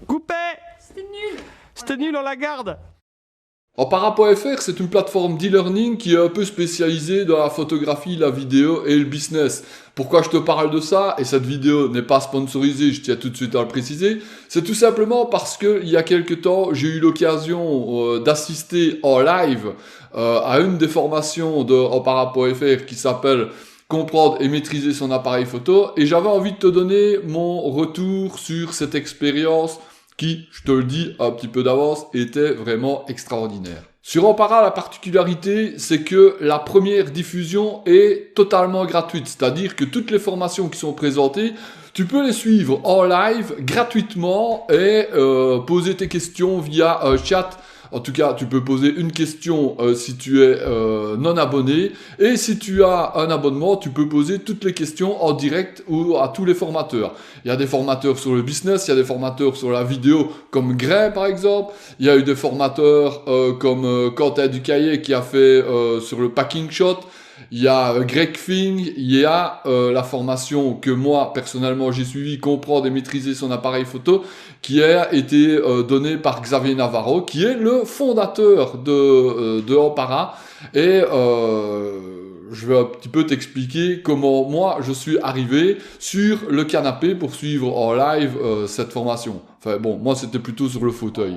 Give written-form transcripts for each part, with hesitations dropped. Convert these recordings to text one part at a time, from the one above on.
Coupé! C'était nul. C'était nul, on la garde. Opara.fr, c'est une plateforme d'e-learning qui est un peu spécialisée dans la photographie, la vidéo et le business. Pourquoi je te parle de ça? Et cette vidéo n'est pas sponsorisée, je tiens tout de suite à le préciser. C'est tout simplement parce que il y a quelque temps, j'ai eu l'occasion d'assister en live à une des formations de Opara.fr qui s'appelle comprendre et maîtriser son appareil photo. Et j'avais envie de te donner mon retour sur cette expérience qui, je te le dis un petit peu d'avance, était vraiment extraordinaire. Sur Opara, la particularité, c'est que la première diffusion est totalement gratuite. C'est-à-dire que toutes les formations qui sont présentées, tu peux les suivre en live gratuitement et poser tes questions via un chat. En tout cas, tu peux poser une question si tu es non abonné. Et si tu as un abonnement, tu peux poser toutes les questions en direct ou à tous les formateurs. Il y a des formateurs sur le business, il y a des formateurs sur la vidéo, comme Gray par exemple. Il y a eu des formateurs comme Quentin Ducaillet qui a fait sur le packing shot. Il y a Greg Fing, il y a la formation que moi, personnellement, j'ai suivi, comprendre et maîtriser son appareil photo, qui a été donnée par Xavier Navarro, qui est le fondateur de Opara. Et je vais un petit peu t'expliquer comment moi, je suis arrivé sur le canapé pour suivre en live cette formation. Enfin bon, moi, c'était plutôt sur le fauteuil.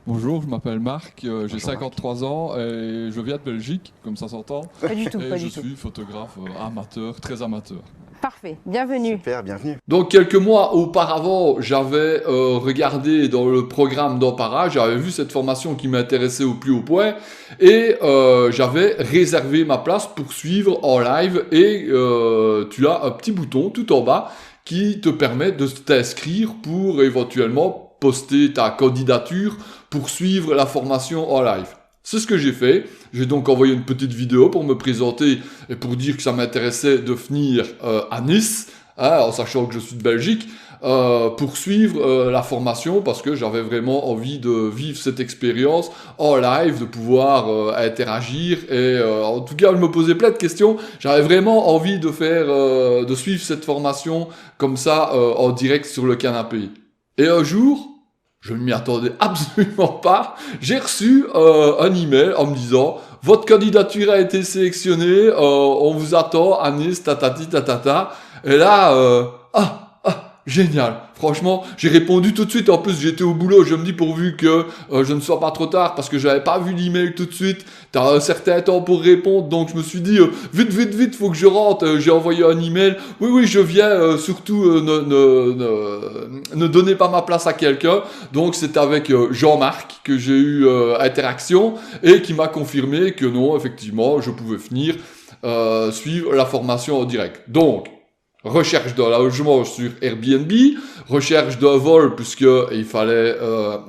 Bonjour, je m'appelle Marc, j'ai 53 ans et je viens de Belgique, comme ça s'entend. Pas du tout, Et pas je du tout. suis photographe amateur, très amateur. Parfait, bienvenue. Super, bienvenue. Donc quelques mois auparavant, j'avais regardé dans le programme d'Opara, j'avais vu cette formation qui m'intéressait au plus haut point et j'avais réservé ma place pour suivre en live et tu as un petit bouton tout en bas qui te permet de t'inscrire pour éventuellement poster ta candidature pour suivre la formation en live. C'est ce que j'ai fait. J'ai donc envoyé une petite vidéo pour me présenter et pour dire que ça m'intéressait de venir à Nice, hein, en sachant que je suis de Belgique, pour suivre la formation parce que j'avais vraiment envie de vivre cette expérience en live, de pouvoir interagir et en tout cas, je me posais plein de questions. J'avais vraiment envie de faire, de suivre cette formation comme ça en direct sur le canapé. Et un jour, je ne m'y attendais absolument pas, j'ai reçu un email en me disant « Votre candidature a été sélectionnée, on vous attend à Nice, tatati tatata. » Et là, génial. Franchement, j'ai répondu tout de suite. En plus, j'étais au boulot. Je me dis pourvu que je ne sois pas trop tard parce que j'avais pas vu l'email tout de suite. T'as un certain temps pour répondre. Donc, je me suis dit, vite, faut que je rentre. J'ai envoyé un email. Oui, je viens. Surtout, ne donnez pas ma place à quelqu'un. Donc, c'est avec Jean-Marc que j'ai eu interaction et qui m'a confirmé que non, effectivement, je pouvais venir suivre la formation en direct. Donc, recherche d'un logement sur Airbnb, recherche d'un vol puisqu'il fallait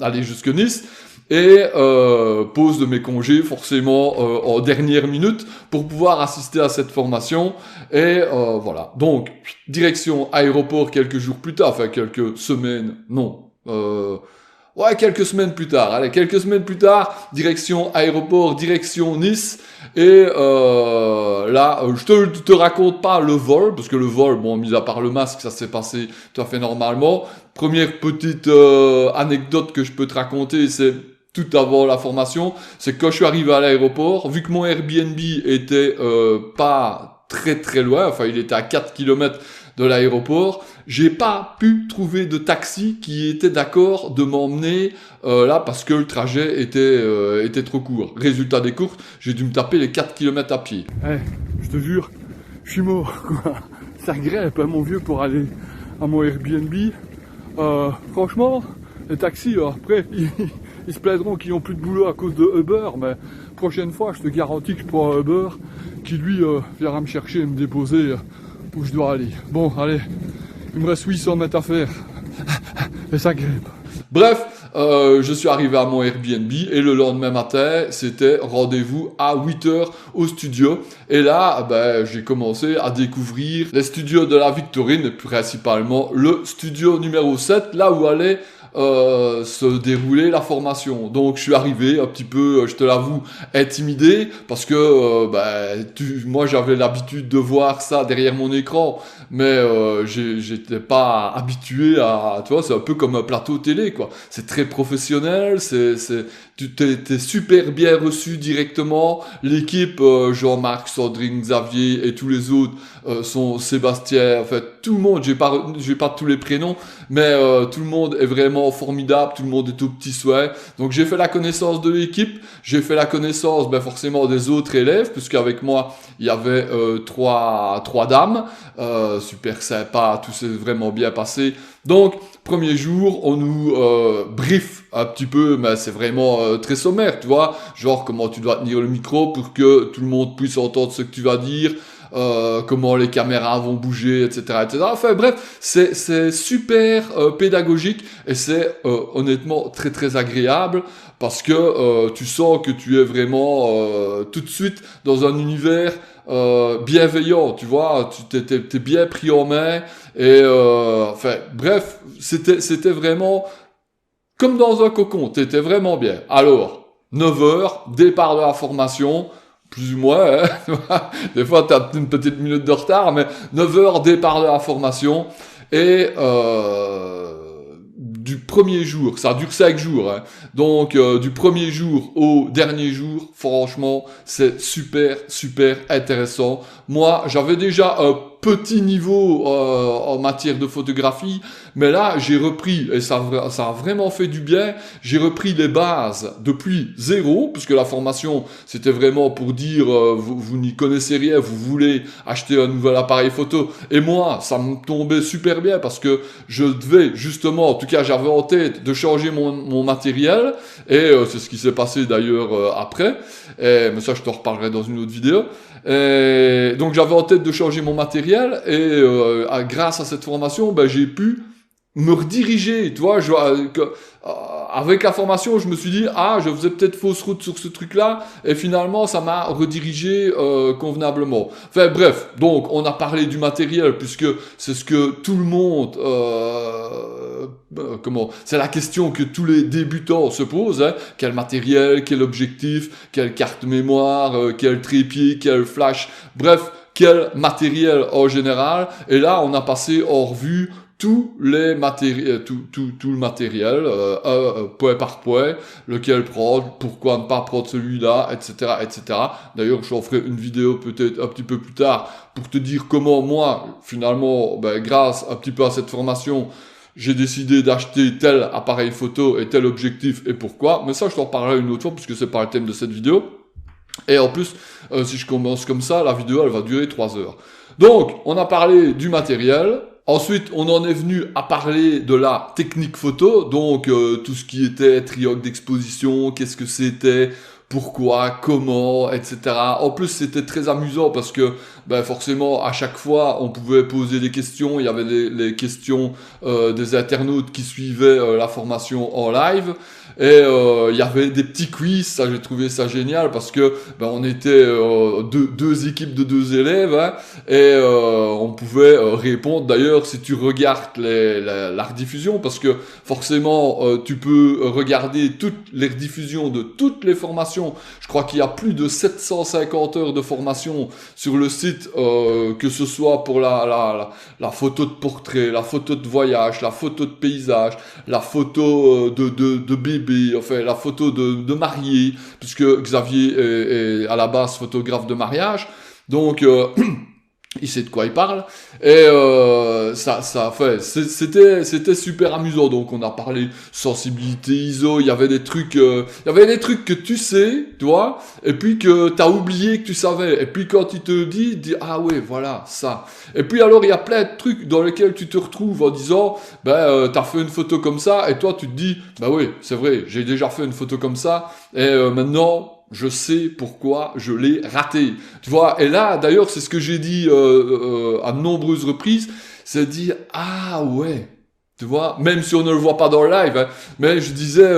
aller jusque Nice, et pose de mes congés forcément en dernière minute pour pouvoir assister à cette formation. Et voilà, donc direction aéroport quelques jours plus tard, enfin quelques semaines, non, ouais, quelques semaines plus tard. Allez, quelques semaines plus tard, direction aéroport, direction Nice. Et là, je te raconte pas le vol, parce que le vol, bon, mis à part le masque, ça s'est passé tout à fait normalement. Première petite anecdote que je peux te raconter, c'est tout avant la formation, c'est que quand je suis arrivé à l'aéroport, vu que mon Airbnb était pas très loin, enfin il était à 4 km de l'aéroport, j'ai pas pu trouver de taxi qui était d'accord de m'emmener là parce que le trajet était trop court. Résultat des courses, j'ai dû me taper les 4 km à pied. Eh, je te jure, je suis mort, quoi. Ça grippe, hein, mon vieux, pour aller à mon Airbnb. Franchement, les taxis, après, ils se plaindront qu'ils n'ont plus de boulot à cause de Uber, mais prochaine fois, je te garantis que je prends un Uber qui, lui, viendra me chercher et me déposer où je dois aller. Bon, allez, il me reste 800 mètres à faire. Et ça grippe. Bref, je suis arrivé à mon Airbnb et le lendemain matin, c'était rendez-vous à 8h au studio. Et là, ben, j'ai commencé à découvrir les studios de la Victorine, et principalement le studio numéro 7, là où allait se dérouler la formation. Donc je suis arrivé un petit peu, je te l'avoue, intimidé parce que moi j'avais l'habitude de voir ça derrière mon écran, mais j'étais pas habitué à, tu vois, c'est un peu comme un plateau télé, quoi. C'est très professionnel, t'es super bien reçu directement. L'équipe, Jean-Marc, Sandrine, Xavier et tous les autres sont Sébastien, en fait tout le monde, j'ai pas tous les prénoms, mais tout le monde est vraiment formidable, tout le monde est au petit souhait. Donc j'ai fait la connaissance de l'équipe, j'ai fait la connaissance forcément des autres élèves, puisqu'avec moi il y avait trois dames, super sympa, tout s'est vraiment bien passé. Donc premier jour, on nous brief un petit peu, mais c'est vraiment très sommaire, tu vois, genre comment tu dois tenir le micro pour que tout le monde puisse entendre ce que tu vas dire, comment les caméras vont bouger, etc., etc. Enfin bref, c'est super pédagogique et c'est honnêtement très très agréable parce que tu sens que tu es vraiment tout de suite dans un univers bienveillant, tu vois, t'es bien pris en main et enfin bref, c'était vraiment comme dans un cocon, t'étais vraiment bien. Alors 9h, départ de la formation, plus ou moins, hein. Des fois t'as une petite minute de retard, mais 9h, départ de la formation, et du premier jour, ça dure 5 jours, hein. Donc du premier jour au dernier jour, franchement, c'est super, super intéressant. Moi, j'avais déjà un petit niveau en matière de photographie, mais là, j'ai repris, et ça a vraiment fait du bien, j'ai repris les bases depuis zéro, puisque la formation, c'était vraiment pour dire, vous n'y connaissez rien, vous voulez acheter un nouvel appareil photo, et moi, ça me tombait super bien, parce que je devais, justement, en tout cas, j'avais en tête de changer mon matériel, et c'est ce qui s'est passé d'ailleurs après, mais ça, je t'en reparlerai dans une autre vidéo. Et donc j'avais en tête de changer mon matériel et grâce à cette formation, j'ai pu me rediriger, tu vois, avec la formation, je me suis dit, je faisais peut-être fausse route sur ce truc-là, et finalement, ça m'a redirigé convenablement. Enfin bref, donc on a parlé du matériel, puisque c'est ce que tout le monde, c'est la question que tous les débutants se posent, hein. Quel matériel, quel objectif, quelle carte mémoire, quel trépied, quel flash, bref, quel matériel en général. Et là, on a passé en revue tous les matériels, tout le matériel, point par point, lequel prendre, pourquoi ne pas prendre celui-là, etc., etc. D'ailleurs, j'en ferai une vidéo peut-être un petit peu plus tard pour te dire comment moi, finalement, grâce un petit peu à cette formation, j'ai décidé d'acheter tel appareil photo et tel objectif et pourquoi. Mais ça, je t'en parlerai une autre fois puisque c'est pas le thème de cette vidéo. Et en plus, si je commence comme ça, la vidéo, elle va durer 3 heures. Donc, on a parlé du matériel. Ensuite, on en est venu à parler de la technique photo, donc tout ce qui était triangle d'exposition, qu'est-ce que c'était, pourquoi, comment, etc. En plus, c'était très amusant parce que forcément, à chaque fois, on pouvait poser des questions. Il y avait les questions des internautes qui suivaient la formation en live. Et il y avait des petits quiz, ça j'ai trouvé ça génial parce que on était deux équipes de 2 élèves, hein, et on pouvait répondre. D'ailleurs, si tu regardes la rediffusion, parce que forcément tu peux regarder toutes les rediffusions de toutes les formations. Je crois qu'il y a plus de 750 heures de formation sur le site, que ce soit pour la photo de portrait, la photo de voyage, la photo de paysage, la photo de bébé, enfin la photo de marié, puisque Xavier est à la base photographe de mariage, donc il sait de quoi il parle, et c'était super amusant. Donc on a parlé sensibilité ISO, il y avait des trucs que tu sais, tu vois, et puis que t'as oublié que tu savais, et puis quand il te dit ah ouais, voilà, ça. Et puis alors il y a plein de trucs dans lesquels tu te retrouves en disant, t'as fait une photo comme ça, et toi tu te dis, oui, c'est vrai, j'ai déjà fait une photo comme ça, et maintenant, je sais pourquoi je l'ai raté. Tu vois, et là, d'ailleurs, c'est ce que j'ai dit à de nombreuses reprises, c'est dire, ah ouais, tu vois, même si on ne le voit pas dans le live, hein, mais je disais,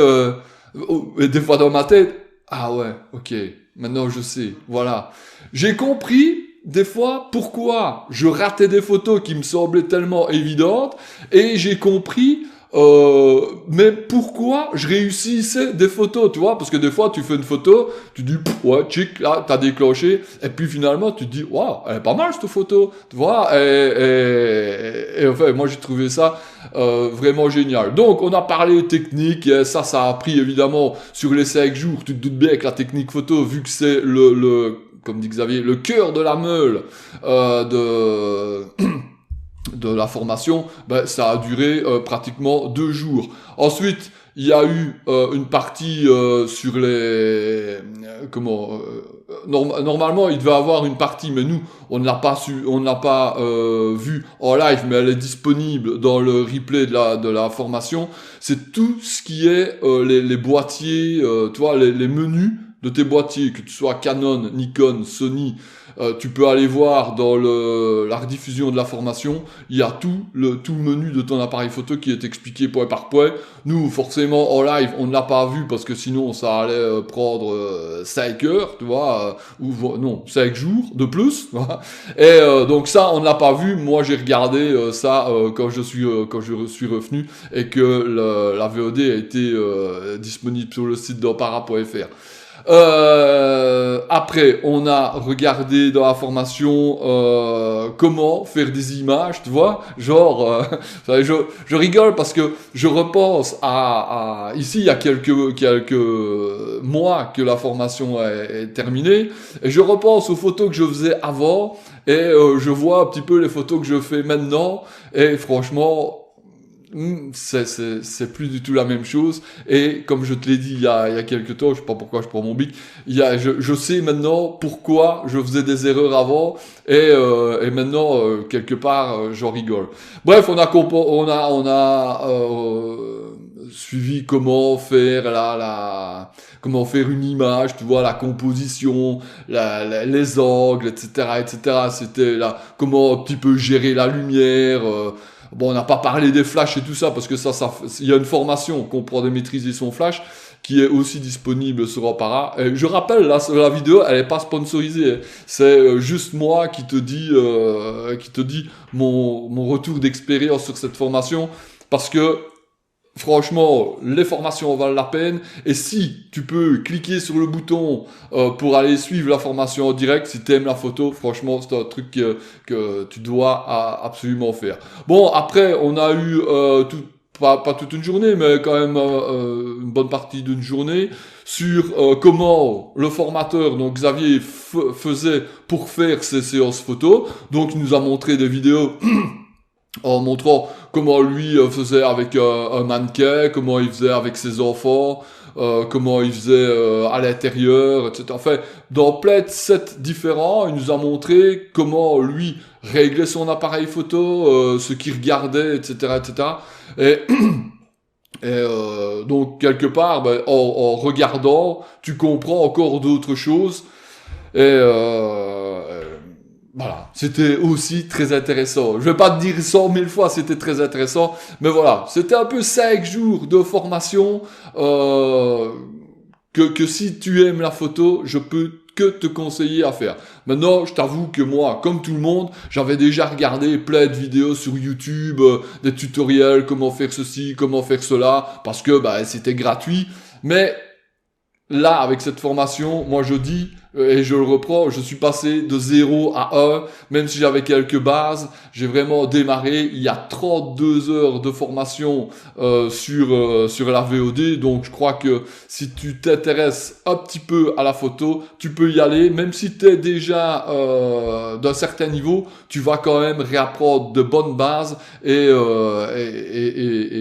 des fois dans ma tête, ah ouais, ok, maintenant je sais, voilà. J'ai compris, des fois, pourquoi je ratais des photos qui me semblaient tellement évidentes, et j'ai compris mais pourquoi je réussissais des photos, tu vois, parce que des fois tu fais une photo, tu dis ouais, chic, là t'as déclenché, et puis finalement tu te dis waouh, elle est pas mal cette photo, tu vois, et enfin moi j'ai trouvé ça vraiment génial. Donc on a parlé technique, et ça a pris évidemment sur les 5 jours, tu te doutes bien que la technique photo, vu que c'est comme dit Xavier, le cœur de la meule de la formation, ben, ça a duré pratiquement 2 jours. Ensuite, il y a eu une partie sur les... normalement, il devait avoir une partie, mais nous, on ne l'a pas vu en live, mais elle est disponible dans le replay de la formation. C'est tout ce qui est les boîtiers, tu vois, les menus de tes boîtiers, que tu sois Canon, Nikon, Sony, tu peux aller voir dans la rediffusion de la formation, il y a tout le menu de ton appareil photo qui est expliqué point par point. Nous, forcément, en live, on ne l'a pas vu parce que sinon, ça allait prendre 5 heures, tu vois, non, 5 jours de plus. Et donc ça, on ne l'a pas vu. Moi, j'ai regardé ça quand je suis revenu et que la VOD a été disponible sur le site d'Opara.fr. Après, on a regardé dans la formation comment faire des images, tu vois, genre, je rigole parce que je repense à ici il y a quelques mois que la formation est terminée, et je repense aux photos que je faisais avant, et je vois un petit peu les photos que je fais maintenant, et franchement, c'est plus du tout la même chose. Et comme je te l'ai dit il y a quelques temps, je sais pas pourquoi je prends mon bic, je sais maintenant pourquoi je faisais des erreurs avant, et maintenant quelque part j'en rigole. Bref, on a suivi comment faire comment faire une image, tu vois, la composition, les angles, etc. C'était là, comment un petit peu gérer la lumière. Bon, on n'a pas parlé des flashs et tout ça, parce que il y a une formation, comprendre et maîtriser son flash, qui est aussi disponible sur Opara. Et je rappelle, là, la vidéo, elle est pas sponsorisée. C'est juste moi qui te dis mon retour d'expérience sur cette formation, parce que franchement, les formations valent la peine, et si tu peux cliquer sur le bouton pour aller suivre la formation en direct, si tu aimes la photo, franchement, c'est un truc que tu dois absolument faire. Bon, après, on a eu pas toute une journée, mais quand même une bonne partie d'une journée sur comment le formateur, donc Xavier, faisait pour faire ses séances photos. Donc, il nous a montré des vidéos en montrant comment lui faisait avec un mannequin, comment il faisait avec ses enfants, comment il faisait à l'intérieur, etc. Enfin, dans plein de sets différents, il nous a montré comment lui réglait son appareil photo, ce qu'il regardait, etc., etc. Et donc, quelque part, ben, en regardant, tu comprends encore d'autres choses. Et voilà, c'était aussi très intéressant. Je vais pas te dire 100 000 fois, c'était très intéressant, mais voilà, c'était un peu 5 jours de formation que si tu aimes la photo, je peux que te conseiller à faire. Maintenant, je t'avoue que moi, comme tout le monde, j'avais déjà regardé plein de vidéos sur YouTube, des tutoriels, comment faire ceci, comment faire cela, parce que bah, c'était gratuit, mais là, avec cette formation, moi je dis, et je le reprends, je suis passé de 0 à 1, même si j'avais quelques bases, j'ai vraiment démarré. Il y a 32 heures de formation sur la VOD, donc je crois que si tu t'intéresses un petit peu à la photo, tu peux y aller, même si tu es déjà d'un certain niveau, tu vas quand même réapprendre de bonnes bases et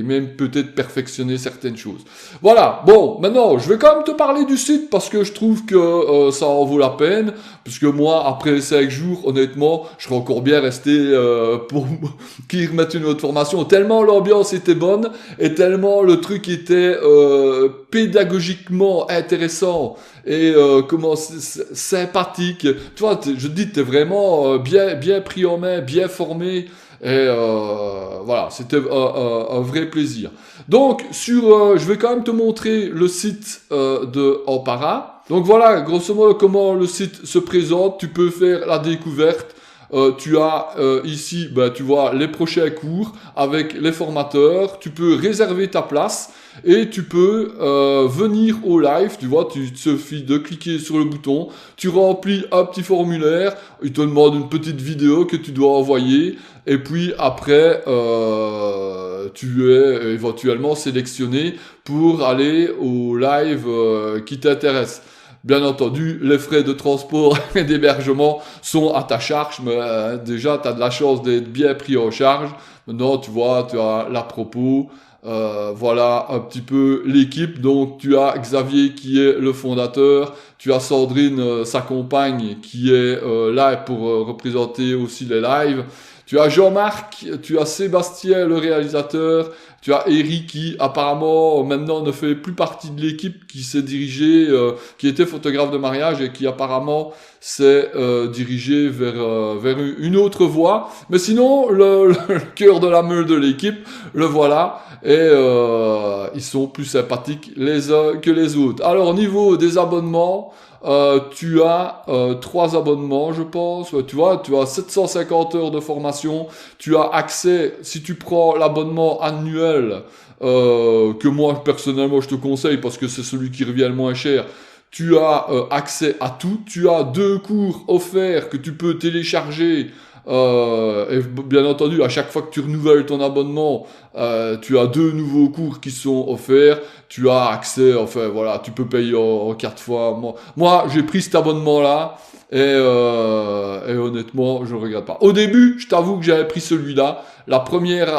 même peut-être perfectionner certaines choses. Voilà, bon, maintenant, je vais quand même te parler du site parce que je trouve que ça en vaut la peine, puisque moi, après les 5 jours, honnêtement, je serais encore bien resté pour qu'ils remettent une autre formation, tellement l'ambiance était bonne et tellement le truc était pédagogiquement intéressant et comment sympathique. Tu vois, je te dis, t'es vraiment bien pris en main, bien formé. Et voilà, c'était un vrai plaisir. Donc, je vais quand même te montrer le site de Opara. Donc voilà, grosso modo, comment le site se présente. Tu peux faire la découverte. tu as ici, ben, tu vois, les prochains cours avec les formateurs. Tu peux réserver ta place et tu peux venir au live. Tu vois, il te suffit de cliquer sur le bouton. Tu remplis un petit formulaire. Il te demande une petite vidéo que tu dois envoyer. Et puis après, tu es éventuellement sélectionné pour aller au live qui t'intéresse. Bien entendu, les frais de transport et d'hébergement sont à ta charge, mais déjà, tu as de la chance d'être bien pris en charge. Maintenant, tu vois, tu as la propos, voilà un petit peu l'équipe. Donc, tu as Xavier qui est le fondateur, tu as Sandrine, sa compagne, qui est là pour représenter aussi les lives. Tu as Jean-Marc, tu as Sébastien, le réalisateur, tu as Eric qui apparemment maintenant ne fait plus partie de l'équipe, qui s'est dirigé, qui était photographe de mariage et qui apparemment s'est dirigé vers une autre voie. Mais sinon, le cœur de la meule de l'équipe, le voilà. Et ils sont plus sympathiques les uns que les autres. Alors au niveau des abonnements, tu as 3 abonnements, je pense. Tu vois, tu as 750 heures de formation. Tu as accès, si tu prends l'abonnement annuel, que moi personnellement je te conseille parce que c'est celui qui revient le moins cher. Tu as accès à tout. Tu as 2 cours offerts que tu peux télécharger. Et bien entendu, à chaque fois que tu renouvelles ton abonnement, tu as 2 nouveaux cours qui sont offerts. Tu as accès, enfin voilà, tu peux payer en 4 fois. Moi j'ai pris cet abonnement-là et honnêtement, je ne regrette pas. Au début, je t'avoue que j'avais pris celui-là. La première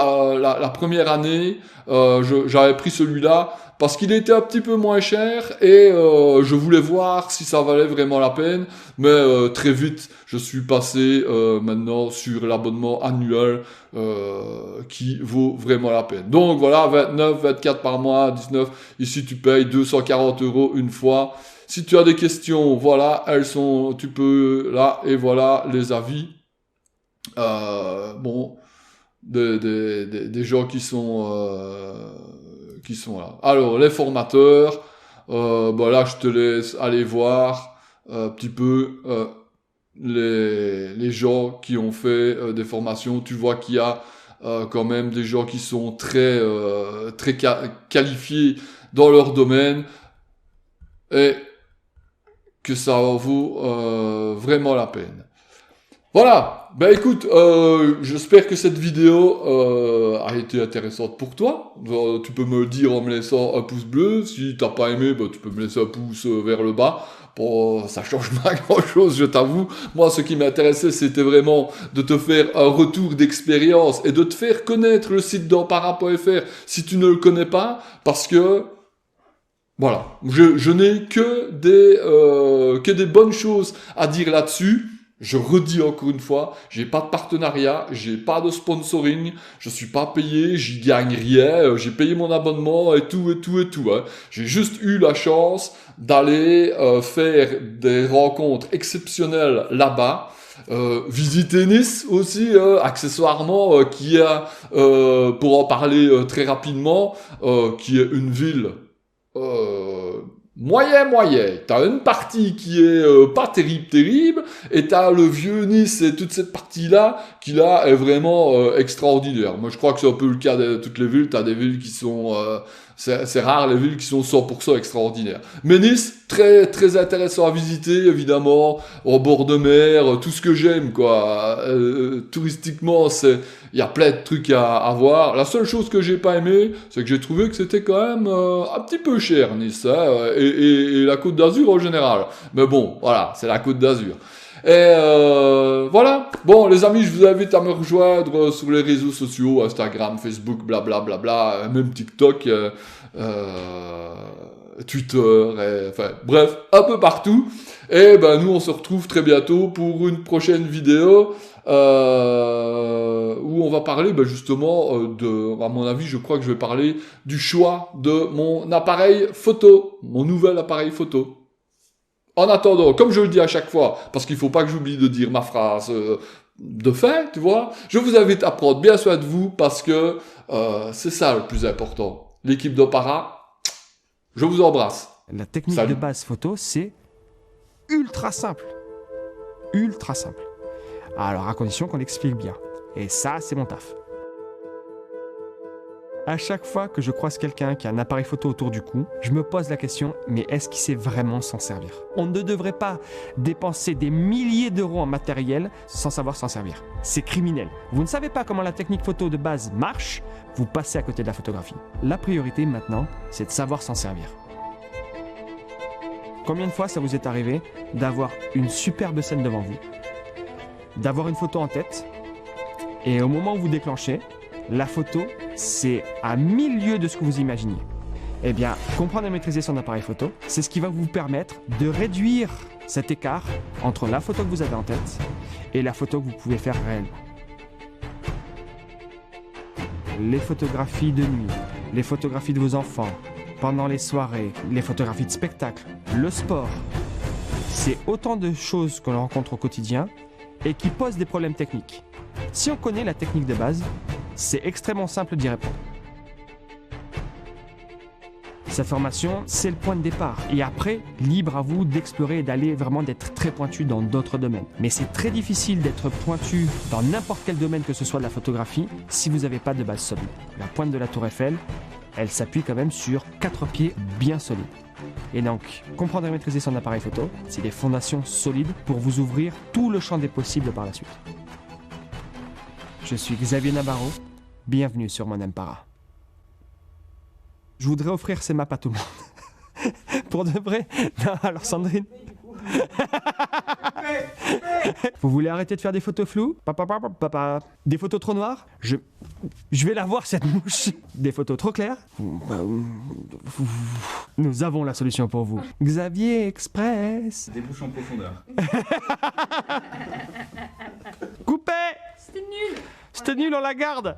année, j'avais pris celui-là parce qu'il était un petit peu moins cher et je voulais voir si ça valait vraiment la peine. Mais très vite, je suis passé maintenant sur l'abonnement annuel qui vaut vraiment la peine. Donc voilà, 29, 24 par mois, 19. Ici, tu payes 240 € une fois. Si tu as des questions, voilà, elles sont, tu peux là, et voilà les avis. Bon, des gens qui sont là. Alors, les formateurs, bon là, je te laisse aller voir un petit peu les gens qui ont fait des formations. Tu vois qu'il y a quand même des gens qui sont très qualifiés dans leur domaine et que ça en vaut vraiment la peine. Voilà, ben écoute, j'espère que cette vidéo a été intéressante pour toi. Tu peux me le dire en me laissant un pouce bleu. Si t'as pas aimé, ben, tu peux me laisser un pouce vers le bas. Bon, ça change pas grand chose, je t'avoue. Moi, ce qui m'intéressait, c'était vraiment de te faire un retour d'expérience et de te faire connaître le site d'Ampara.fr si tu ne le connais pas, parce que voilà, je n'ai que des bonnes choses à dire là-dessus. Je redis encore une fois, j'ai pas de partenariat, j'ai pas de sponsoring, je suis pas payé, j'y gagne rien, j'ai payé mon abonnement et tout. Hein. J'ai juste eu la chance d'aller faire des rencontres exceptionnelles là-bas. Visiter Nice aussi, accessoirement, qui a, pour en parler très rapidement, qui est une ville moyen. T'as une partie qui est pas terrible, et t'as le vieux Nice et toute cette partie-là qui là est vraiment extraordinaire. Moi je crois que c'est un peu le cas de toutes les villes. T'as des villes qui sont c'est rare les villes qui sont 100% extraordinaires. Mais Nice, très intéressant à visiter, évidemment, au bord de mer, tout ce que j'aime, quoi. Touristiquement, il y a plein de trucs à voir. La seule chose que j'ai pas aimé, c'est que j'ai trouvé que c'était quand même un petit peu cher, Nice, hein, et la Côte d'Azur en général. Mais bon, voilà, c'est la Côte d'Azur. Et voilà. Bon, les amis, je vous invite à me rejoindre sur les réseaux sociaux, Instagram, Facebook, blablabla, même TikTok, Twitter, enfin bref, un peu partout. Et ben nous, on se retrouve très bientôt pour une prochaine vidéo où on va parler justement à mon avis, je crois que je vais parler du choix de mon appareil photo, mon nouvel appareil photo. En attendant, comme je le dis à chaque fois, parce qu'il ne faut pas que j'oublie de dire ma phrase de fin, tu vois, je vous invite à prendre bien soin de vous, parce que c'est ça le plus important. L'équipe d'Ampara, je vous embrasse. La technique Salut. de base photo, c'est ultra simple. Ultra simple. Alors à condition qu'on l'explique bien. Et ça, c'est mon taf. À chaque fois que je croise quelqu'un qui a un appareil photo autour du cou, je me pose la question, mais est-ce qu'il sait vraiment s'en servir? On ne devrait pas dépenser des milliers d'euros en matériel sans savoir s'en servir. C'est criminel. Vous ne savez pas comment la technique photo de base marche, vous passez à côté de la photographie. La priorité maintenant, c'est de savoir s'en servir. Combien de fois ça vous est arrivé d'avoir une superbe scène devant vous, d'avoir une photo en tête, et au moment où vous déclenchez, la photo, c'est à 1000 lieues de ce que vous imaginiez. Eh bien, comprendre et maîtriser son appareil photo, c'est ce qui va vous permettre de réduire cet écart entre la photo que vous avez en tête et la photo que vous pouvez faire réellement. Les photographies de nuit, les photographies de vos enfants, pendant les soirées, les photographies de spectacle, le sport, c'est autant de choses que l'on rencontre au quotidien et qui posent des problèmes techniques. Si on connaît la technique de base, c'est extrêmement simple d'y répondre. Cette formation, c'est le point de départ. Et après, libre à vous d'explorer et d'aller vraiment d'être très pointu dans d'autres domaines. Mais c'est très difficile d'être pointu dans n'importe quel domaine que ce soit de la photographie si vous n'avez pas de base solide. La pointe de la Tour Eiffel, elle s'appuie quand même sur 4 pieds bien solides. Et donc, comprendre et maîtriser son appareil photo, c'est des fondations solides pour vous ouvrir tout le champ des possibles par la suite. Je suis Xavier Nabarro, bienvenue sur Mon Empara. Je voudrais offrir ces maps à tout le monde. Pour de vrai. Non, alors Sandrine. Vous voulez arrêter de faire des photos floues? Papa. Des photos trop noires? Je vais la voir cette mouche. Des photos trop claires? Nous avons la solution pour vous. Xavier Express. Des bouches en profondeur. Coupé! C'était nul. C'était nul, on la garde.